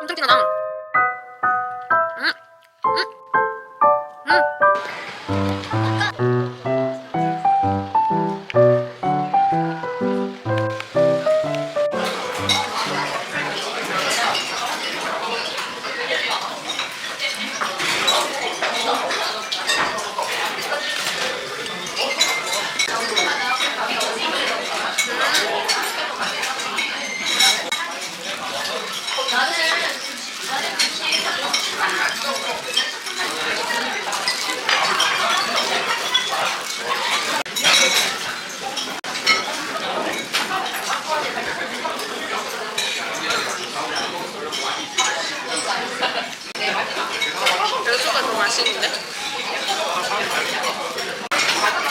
엄청 진하다. 여수가 더 맛있는데?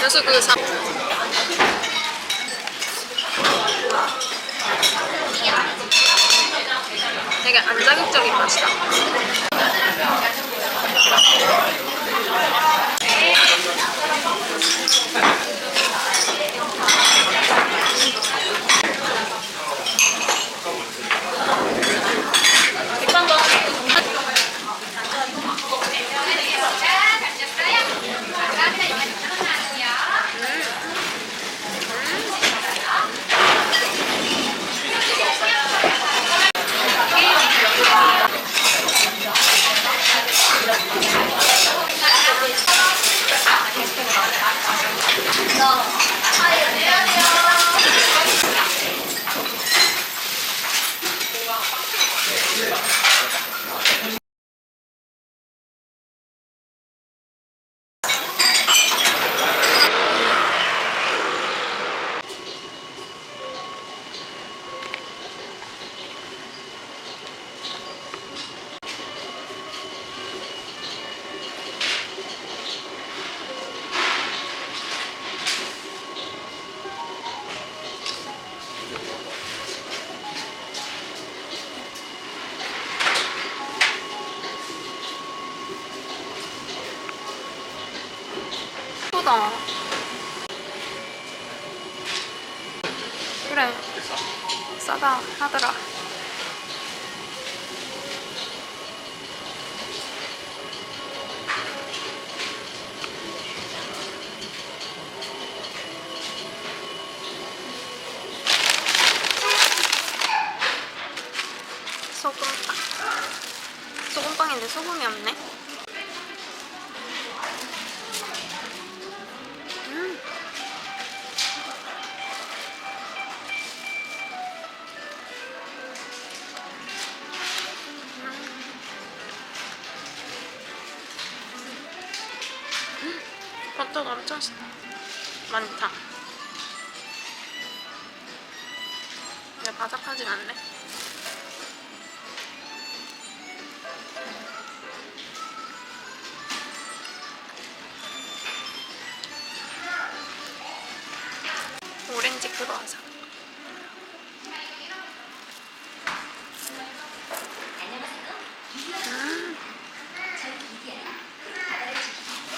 여수 그 사... 되게 안 자극적인 맛이다. 예쁘다. 그래, 싸다 하더라. 소금빵. 소금빵인데 소금이 없네. 버터가 엄청 많다. 근데 바삭하진 않네. 오렌지 크로와상.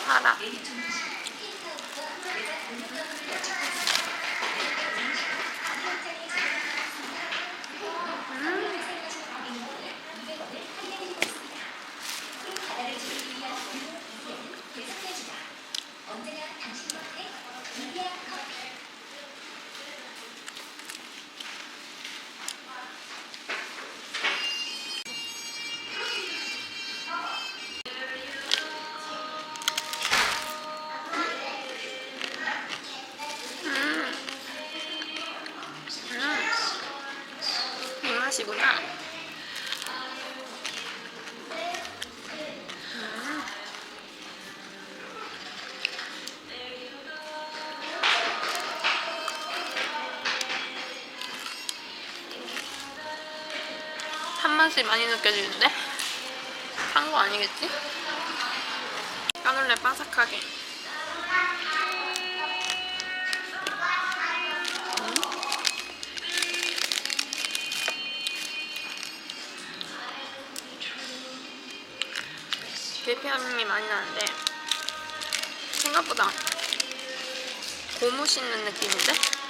알아. 맛이 많이 느껴지는데? 산 거 아니겠지? 까눌레 바삭하게. 계피향이 많이 나는데 생각보다 고무 씹는 느낌인데?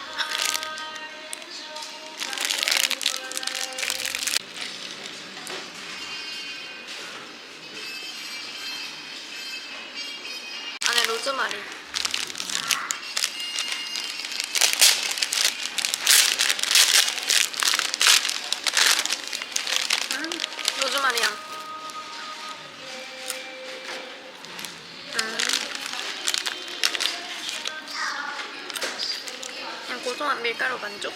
안에 로즈마리. 로즈마리 향. 그냥 고소한 밀가루 만족.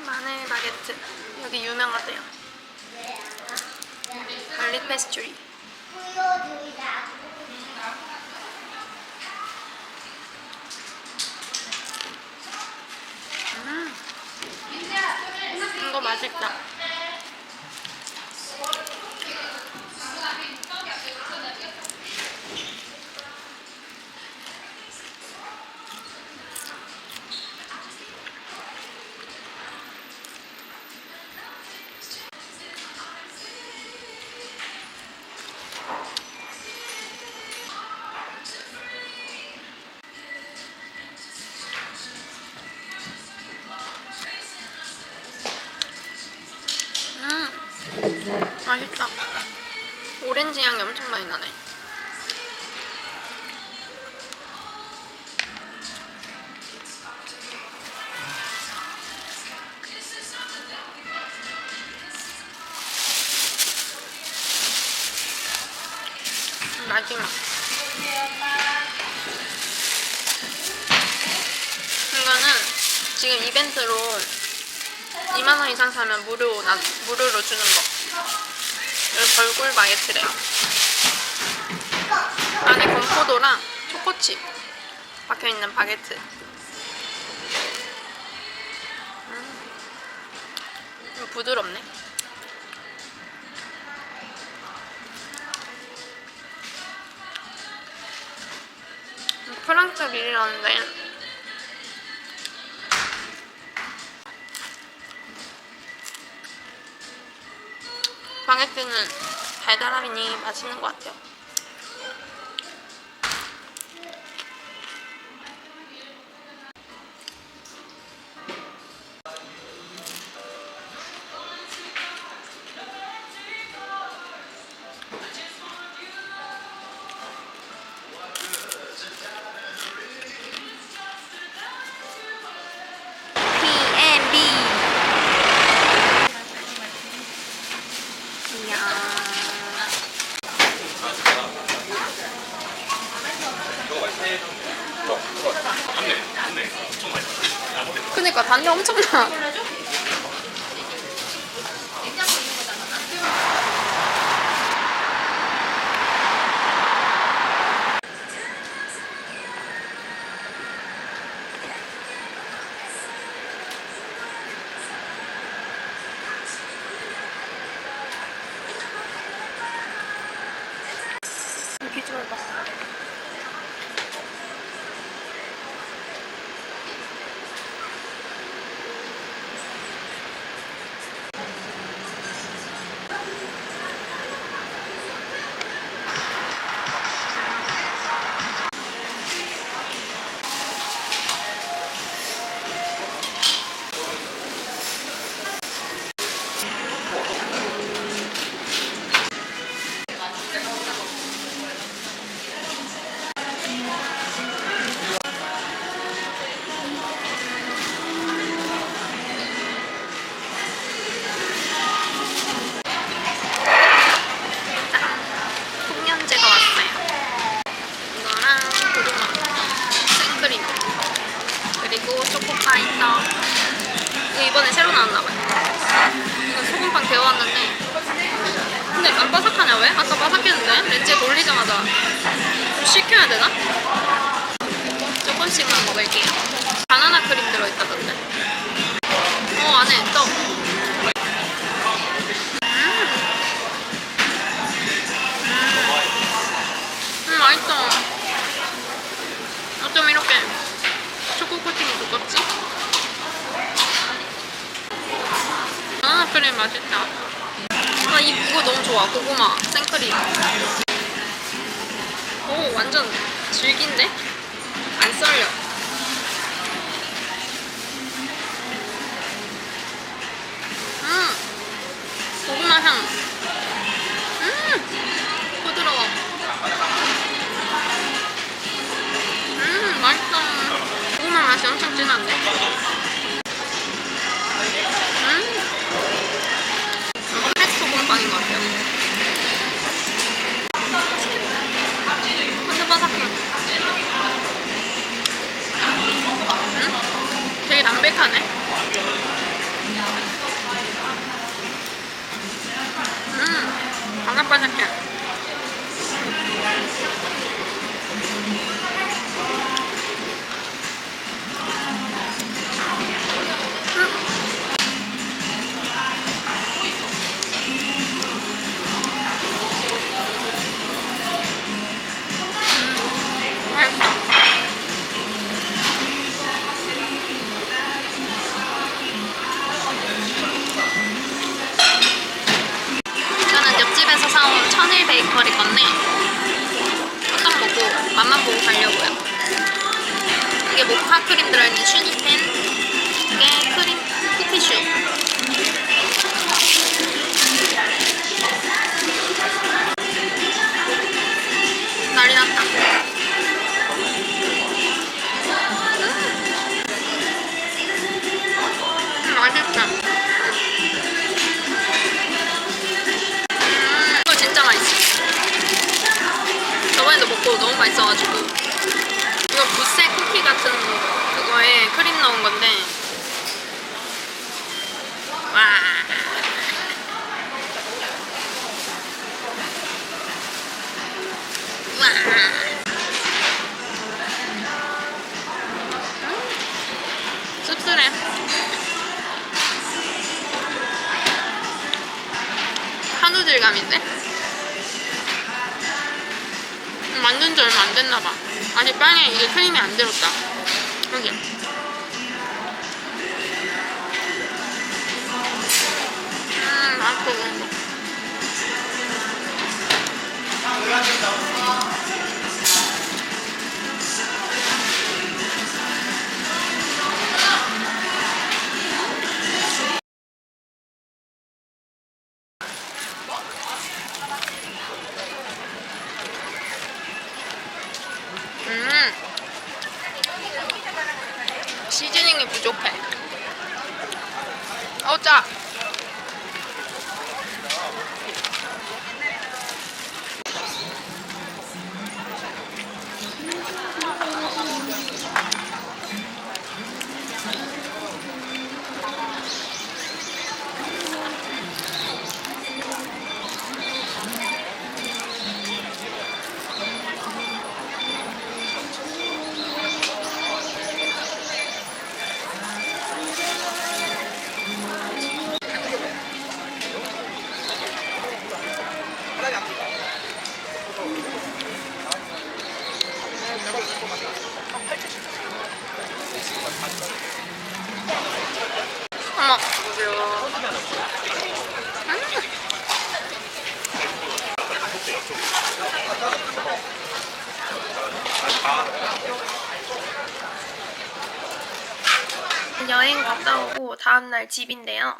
마늘 바게트. 여기 유명하대요. 갈릭 페스츄리. 이거 맛있다. 맛있다. 오렌지 향이 엄청 많이 나네. 마지막. 이거는 지금 이벤트로 2만원 이상 사면 무료로 주는 거. 여기 벌꿀 바게트래요. 안에 건포도랑 초코칩 박혀있는 바게트. 좀 부드럽네. 프랑스 밀이라는데 바게트는 달달함이니 맛있는 것 같아요. 그니까 단내 엄청나. 비주얼 봐. 초코파이터. 이거 이번에 새로 나왔나봐요. 이거 소금빵 데워왔는데 근데 안 바삭하냐 왜? 아까 바삭했는데? 렌즈에 돌리자마자 좀 식혀야 되나? 조금씩만 먹을게요. 바나나 크림 들어있다던데. 안에 떡. 맛있어. 어쩜 이렇게 초코 코팅이 두껍지? 바나나 크림 맛있다. 아, 이거 너무 좋아. 고구마 생크림. 오, 완전 질긴데? 안 썰려. 고구마 향. 부드러워. 맛있다. 고구마 맛이 엄청 진한데? 이거 팩소금빵인 것 같아요. 완전 바삭해. 되게 담백하네. 바삭바삭해. 이거는 옆집에서 사온 천일 베이커리 건데 뚜껑 먹고 맛만 보고 가려고요. 이게 모카 크림 들어있는 슈니텐, 이게 크림 쿠키슈. 난리 났다. 맛있다. 이거 진짜 맛있어. 저번에도 먹고 너무 맛있어가지고. 이거 부세 쿠키 같은 그거에 크림 넣은 건데. 와. 와. 씁쓸해. 한우 질감인데? 만든 지 얼마 안 됐나봐. 아직 빵에 이게 크림이 안 들었다. 여기. 맛있어. 시즈닝이 부족해. 짜. 어머. 여행 갔다 오고 다음날 집인데요.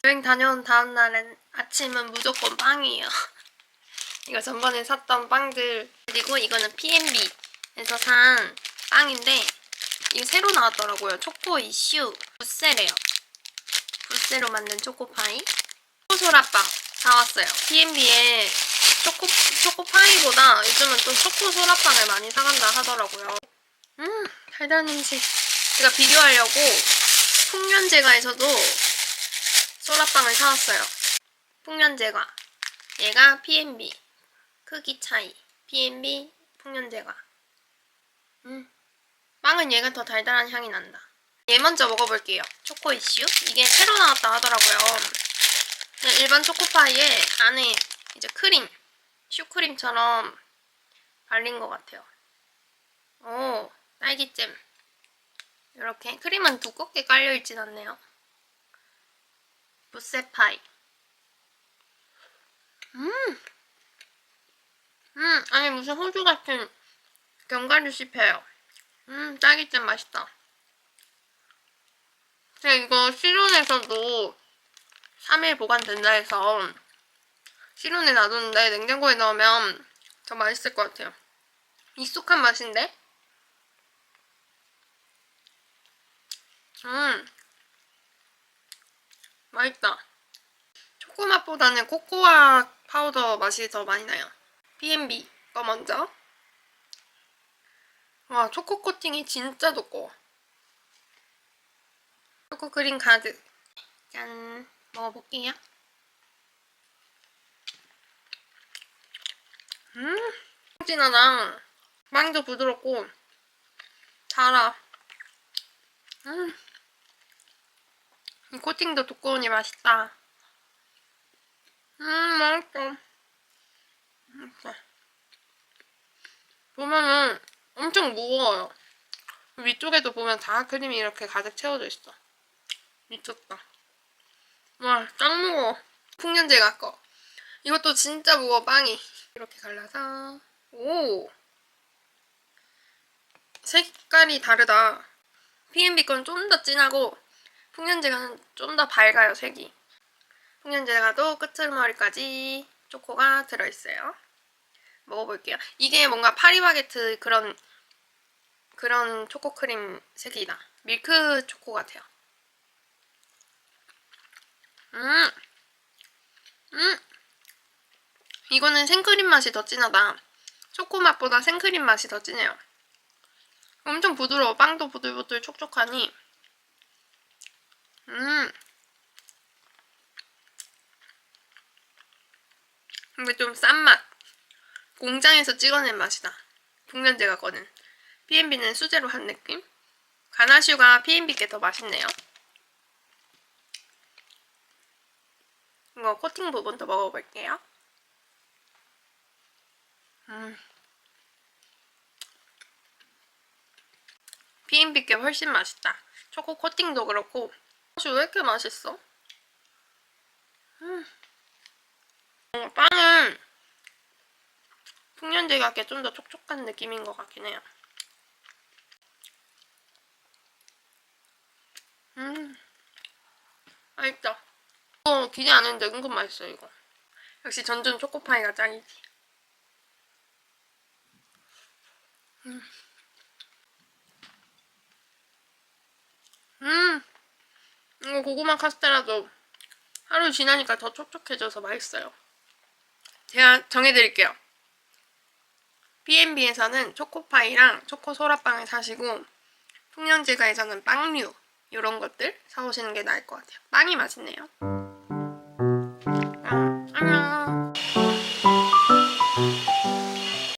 여행 다녀온 다음날은 아침은 무조건 빵이에요. 이거 전번에 샀던 빵들. 그리고 이거는 P&B에서 산 빵인데 이게 새로 나왔더라고요. 초코 이슈 부세래요. 부세로 만든 초코파이. 초코소라빵 사왔어요. P&B에 초코파이보다 요즘은 또 초코소라빵을 많이 사간다 하더라고요. 달달한 음식. 제가 비교하려고 풍년제과에서도 소라빵을 사왔어요. 풍년제과. 얘가 P&B. 크기 차이. P&B, 풍년제과. 빵은 얘가 더 달달한 향이 난다. 얘 먼저 먹어볼게요. 초코 이슈. 이게 새로 나왔다 하더라고요. 그냥 일반 초코파이에 안에 이제 크림, 슈크림처럼 발린 것 같아요. 오, 딸기잼. 이렇게 크림은 두껍게 깔려있진 않네요. 부세파이. 아니 무슨 호주 같은 견과류 씹혀요. 딸기잼 맛있다. 제가 이거 실온에서도 3일 보관된다 해서 실온에 놔뒀는데 냉장고에 넣으면 더 맛있을 것 같아요. 익숙한 맛인데? 맛있다. 초코 맛보다는 코코아 파우더 맛이 더 많이 나요. B&B 거 먼저. 와, 초코 코팅이 진짜 두꺼워. 초코 크림 가득. 짠. 먹어볼게요. 진하다. 빵도 부드럽고 달아. 이 코팅도 두꺼우니 맛있다. 맛있어. 보면은 엄청 무거워요. 위쪽에도 보면 다 크림이 이렇게 가득 채워져 있어. 미쳤다. 와, 짱 무거워. 풍년제가 거. 이것도 진짜 무거워, 빵이. 이렇게 갈라서. 오! 색깔이 다르다. B&B 건 좀 더 진하고 풍년제가는 좀 더 밝아요, 색이. 풍년제가도 끝머리까지 초코가 들어있어요. 먹어볼게요. 이게 뭔가 파리바게트 그런 초코크림 색이다. 밀크 초코 같아요. 이거는 생크림 맛이 더 진하다. 초코 맛보다 생크림 맛이 더 진해요. 엄청 부드러워. 빵도 부들부들 촉촉하니. 근데 좀 싼 맛. 공장에서 찍어낸 맛이다. 풍년제가 거는. B&B는 수제로 한 느낌? 가나슈가 B&B께 더 맛있네요. 이거 코팅 부분도 먹어볼게요. B&B께 훨씬 맛있다. 초코 코팅도 그렇고. 가나슈 왜 이렇게 맛있어? 빵은 풍년제가 좀 더 촉촉한 느낌인 것 같긴 해요. 맛있다. 기대 안 했는데 은근 맛있어요, 이거. 역시 전준 초코파이가 짱이지. 이거 고구마 카스테라도 하루 지나니까 더 촉촉해져서 맛있어요. 제가 정해드릴게요. B&B에서는 초코파이랑 초코 소라빵을 사시고 풍년제가에서는 빵류 이런 것들 사오시는 게 나을 것 같아요. 빵이 맛있네요.